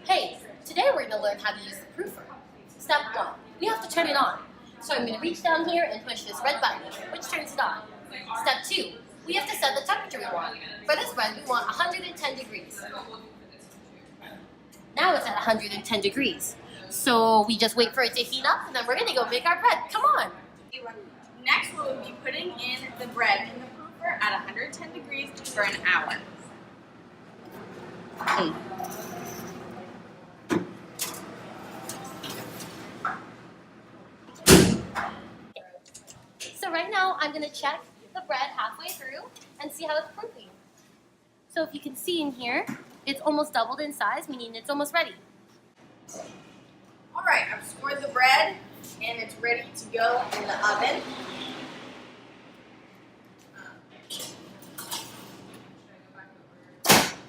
Hey, today we're going to learn how to use the proofer. Step 1, we have to turn it on. So I'm going to reach down here and push this red button, which turns it on. Step 2, we have to set the temperature we want. For this bread, we want 110 degrees. Now it's at 110 degrees. So we just wait for it to heat up, and then we're going to go make our bread. Come on! Next, we will be putting in the bread in the proofer at 110 degrees for an hour. So right now, I'm going to check the bread halfway through and see how it's proofing. So if you can see in here, it's almost doubled in size, meaning it's almost ready. Alright, I've scored the bread and it's ready to go in the oven.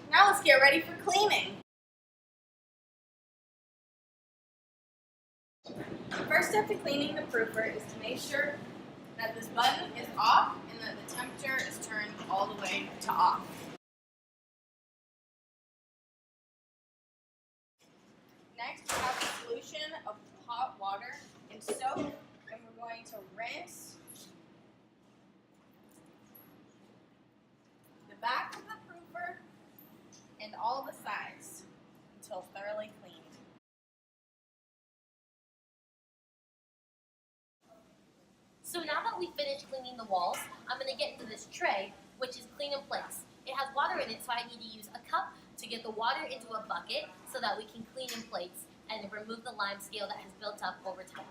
Now let's get ready for cleaning. The first step to cleaning the proofer is to make sure that this button is off and that the temperature is turned all the way to off. Next, we have a solution of hot water and soap, and we're going to rinse the back of the proofer and all the sides until thoroughly cleaned. So now that we've finished cleaning the walls, I'm going to get into this tray, which is clean in place. It has water in it, so I need to use a cup to get the water into a bucket so that we can clean in plates and remove the lime scale that has built up over time.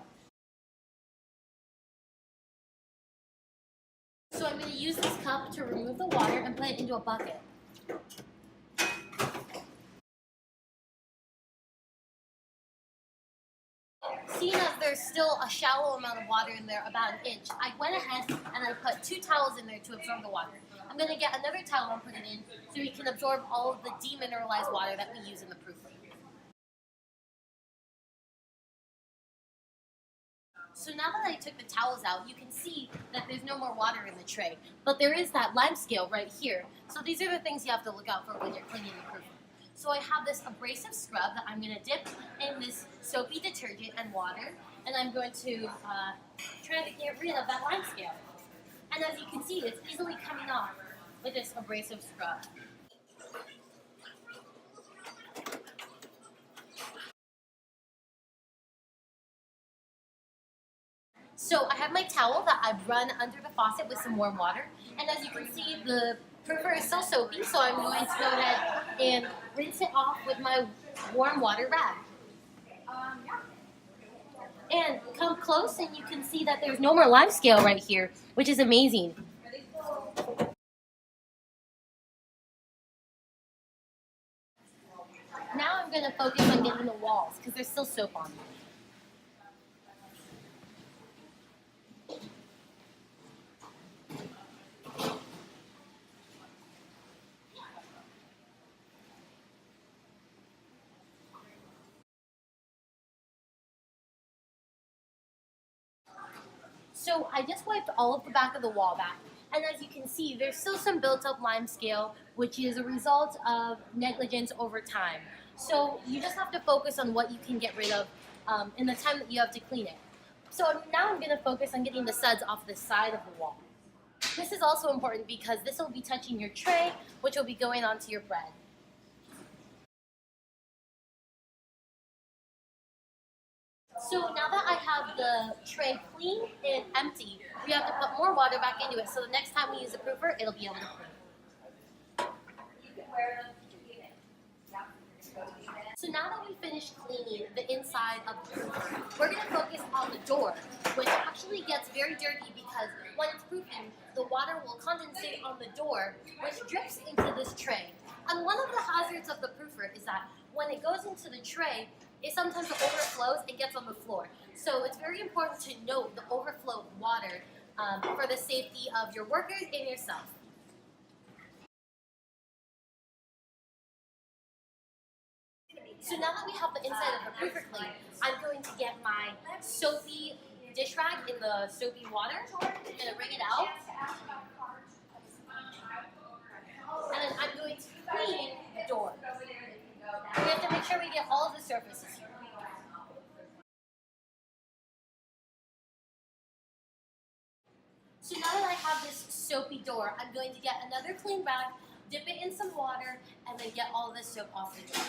So I'm going to use this cup to remove the water and put it into a bucket. Seeing as there's still a shallow amount of water in there, about an inch, I went ahead and I put 2 towels in there to absorb the water. I'm going to get another towel and put it in so we can absorb all of the demineralized water that we use in the proofer. So now that I took the towels out, you can see that there's no more water in the tray, but there is that lime scale right here. So these are the things you have to look out for when you're cleaning the proofer. So I have this abrasive scrub that I'm going to dip in this soapy detergent and water, and I'm going to try to get rid of that lime scale. And as you can see, it's easily coming off with this abrasive scrub. So I have my towel that I've run under the faucet with some warm water, and as you can see, the proofer is still soapy, so I'm going to go ahead and rinse it off with my warm water rag. And come close and you can see that there's no more lime scale right here, which is amazing. Now I'm going to focus on getting the walls because there's still soap on them. So I just wiped all of the back of the wall back, and as you can see, there's still some built-up lime scale, which is a result of negligence over time. So you just have to focus on what you can get rid of in the time that you have to clean it. So now I'm going to focus on getting the suds off the side of the wall. This is also important because this will be touching your tray, which will be going onto your bread. So now that I have the tray clean and empty, we have to put more water back into it so the next time we use the proofer, it'll be able to clean. So now that we finished cleaning the inside of the proofer, we're going to focus on the door, which actually gets very dirty because when it's proofing, the water will condensate on the door, which drips into this tray. And one of the hazards of the proofer is that when it goes into the tray, it sometimes overflows and gets on the floor. So it's very important to note the overflow of water for the safety of your workers and yourself. So now that we have the inside of the proofer clean, I'm going to get my soapy dish rag in the soapy water. I'm going to wring it out. And then I'm going to clean the door. We have to make sure sure we get all of the surfaces here. So now that I have this soapy door, I'm going to get another clean rag, dip it in some water, and then get all this soap off the door.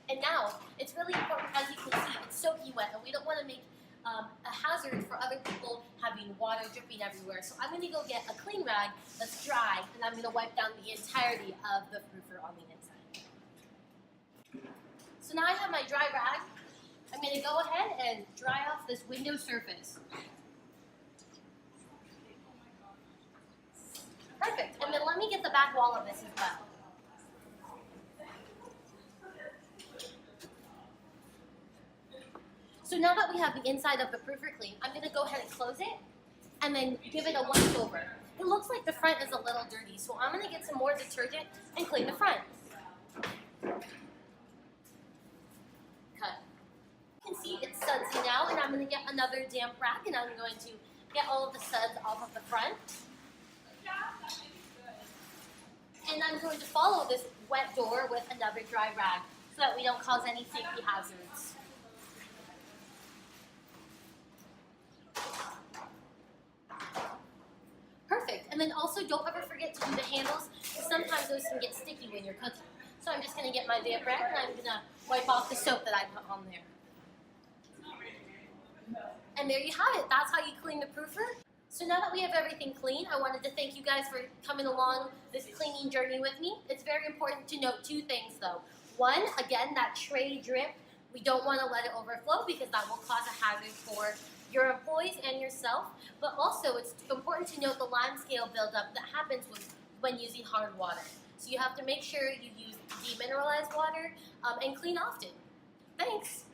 And now, it's really important, as you can see, it's soaky wet, and we don't want to make a hazard for other people having water dripping everywhere. So I'm going to go get a clean rag that's dry, and I'm going to wipe down the entirety of the proofer on the inside. So now I have my dry rag. I'm going to go ahead and dry off this window surface. Perfect. And then let me get the back wall of this as well. So now that we have the inside of the proofer clean, I'm going to go ahead and close it and then give it a once over. It looks like the front is a little dirty, so I'm going to get some more detergent and clean the front. Cut. You can see it's sudsy now, and I'm going to get another damp rag, and I'm going to get all of the suds off of the front. And I'm going to follow this wet door with another dry rag so that we don't cause any safety hazards. Perfect. And then also don't ever forget to do the handles, because sometimes those can get sticky when you're cooking. So I'm just going to get my damp rag and I'm going to wipe off the soap that I put on there. And there you have it. That's how you clean the proofer. So now that we have everything clean, I wanted to thank you guys for coming along this cleaning journey with me. It's very important to note two things though. One, again, that tray drip, we don't want to let it overflow because that will cause a hazard for your employees and yourself. But also, it's important to note the lime scale buildup that happens when using hard water. So you have to make sure you use demineralized water and clean often. Thanks.